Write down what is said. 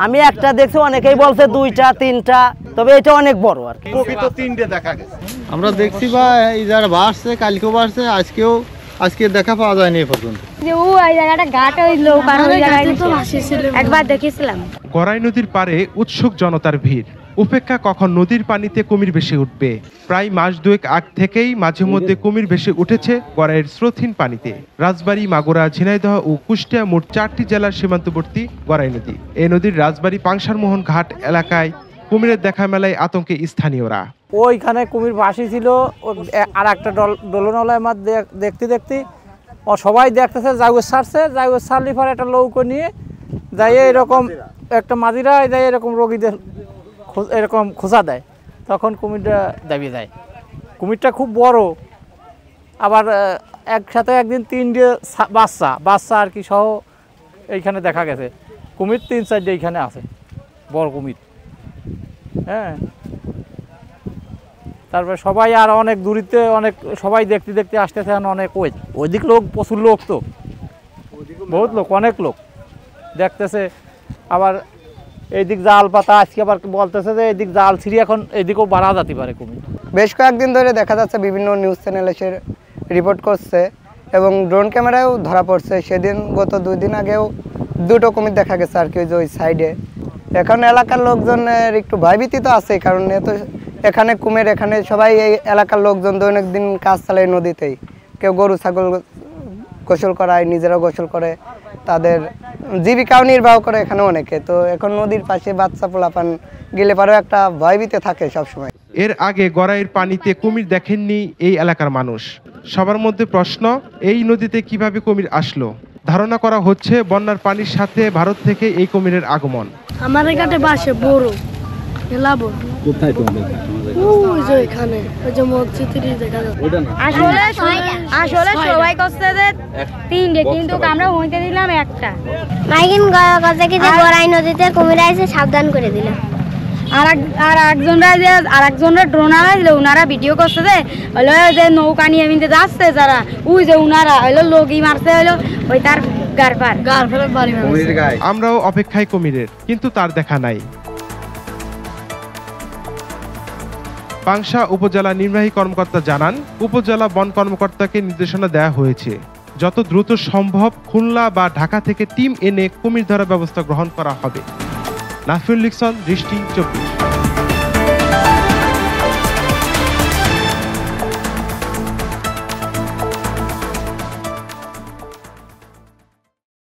আমি একটা দেখছি, অনেকেই বলছে 2টা 3টা, তবে এটা অনেক বড় আর কি। প্রকৃত 3টে দেখা গেছে আমরা দেখছি বা এই যারা বাড়ছে, কালকেও বাড়ছে, আজকে দেখা পাওয়া যায়নি এই পর্যন্ত। যে ও এই জায়গাটা ঘাট হইলো, পার ওই জায়গায় তো ভাসিছিল, একবার দেখেছিলাম। গড়াই নদীর পাড়ে উৎসুক জনতার ভিড়, উপেক্ষা কখন নদীর পানিতে কুমির ভেসে উঠবে। প্রায় মাস দুয়েক আগ থেকেই মাঝে মধ্যে কুমির ভেসে উঠেছে গড়াইয়ের স্রোতহীন পানিতে। রাজবাড়ী, মাগুরা, ঝিনাইদহ ও কুষ্টিয়া মোট 4টি জেলার সীমান্তবর্তী গড়াই নদী। এই নদীর রাজবাড়ী পাংশারমোহন ঘাট এলাকায় কুমিরের দেখা মেলায় আতঙ্কে স্থানীয়রা। ওইখানে কুমির ভাসি ছিল, আর একটা দোলনলায় মাছ দেখতে ও সবাই দেখতেছে, জাগুর ছাড়ছে, জাগুর ছাড়লি পরে একটা নৌকো নিয়ে যাই এরকম একটা মাঝিরা যাই এরকম রোগীদের এরকম খোঁজা দেয়, তখন কুমিরটা দাবিয়ে যায়। কুমিরটা খুব বড়, আবার একসাথে একদিন 3টে বাচ্চা আর কি সহ এইখানে দেখা গেছে। কুমির 3-4টে এইখানে আছে, বড় কুমির। হ্যাঁ, তারপরে সবাই আর অনেক দূরিতে অনেক সবাই দেখতে আসতেছে, অনেক ওইদিক লোক, প্রচুর লোক, তো বহুত লোক, অনেক লোক দেখতেছে। আবার এইদিক জাল পাতা, আজকে আবার বলতেছে যে এইদিক জাল ছিঁড়ে এখন এইদিকেও বাড়া যেতে পারে কুমির। বেশ কয়েকদিন ধরে দেখা যাচ্ছে বিভিন্ন নিউজ চ্যানেল এসে রিপোর্ট করছে এবং ড্রোন ক্যামেরায়ও ধরা পড়ছে। সেদিন গত 2 দিন আগেও 2টো কুমির দেখা গেছে আর কি ওই সাইডে। এখন এলাকার লোকজনের একটু ভয়ভীতি তো আছে, কারণ এত এখানে কুমির, এখানে সবাই এই এলাকার লোকজন দৈনন্দিন কাজ চালায় নদীতেই। কেউ গরু ছাগল গোসল করায়, নিজেরাও গোসল করে, তাদের জীবিকাও নির্বাহ করে এখানে অনেকে। তো এখন নদীর পাশে বাচ্চা পোলাপান গেলে পারেও একটা ভয়ভীতি থাকে সবসময়। এর আগে গড়াইয়ের পানিতে কুমির দেখেননি এই এলাকার মানুষ। সবার মধ্যে প্রশ্ন, এই নদীতে কিভাবে কুমির আসলো। ধারণা করা হচ্ছে বন্যার পানির সাথে ভারত থেকে এই কুমিরের আগমন। আমার এখানে বাসে বড় এলাবো। কোথায় তোমাদের? ওই যে এখানে, ওই যে মসজিদেরই দেখা যায়। আসলে সবাই কষ্টে যে 3টে, কিন্তু আমরা হইতে দিলাম একটা। মাইকিন কথা কি যে গড়াই নদীতে কুমির আইছে, সাবধান করে দিল। আরেকজনরা ড্রোন আনাইছিল, উনারা ভিডিও করছে যে হলো যে নৌকা নিয়ে এমনিতে যাচ্ছে যারা, ওই যে উনারা হলো লগি মারছে, হলো ওই তার গারফার বাড়ি মারছে। আমরাও অপেক্ষায় কুমিরের, কিন্তু তার দেখা নাই। পাংশা উপজেলা নির্বাহী কর্মকর্তা জানান, উপজেলা বন কর্মকর্তাকে নির্দেশনা দেওয়া হয়েছে যত দ্রুত সম্ভব খুলনা বা ঢাকা থেকে টিম এনে কুমির ধরার ব্যবস্থা গ্রহণ করা হবে। নাফিউল লিকসন, দৃষ্টি 24।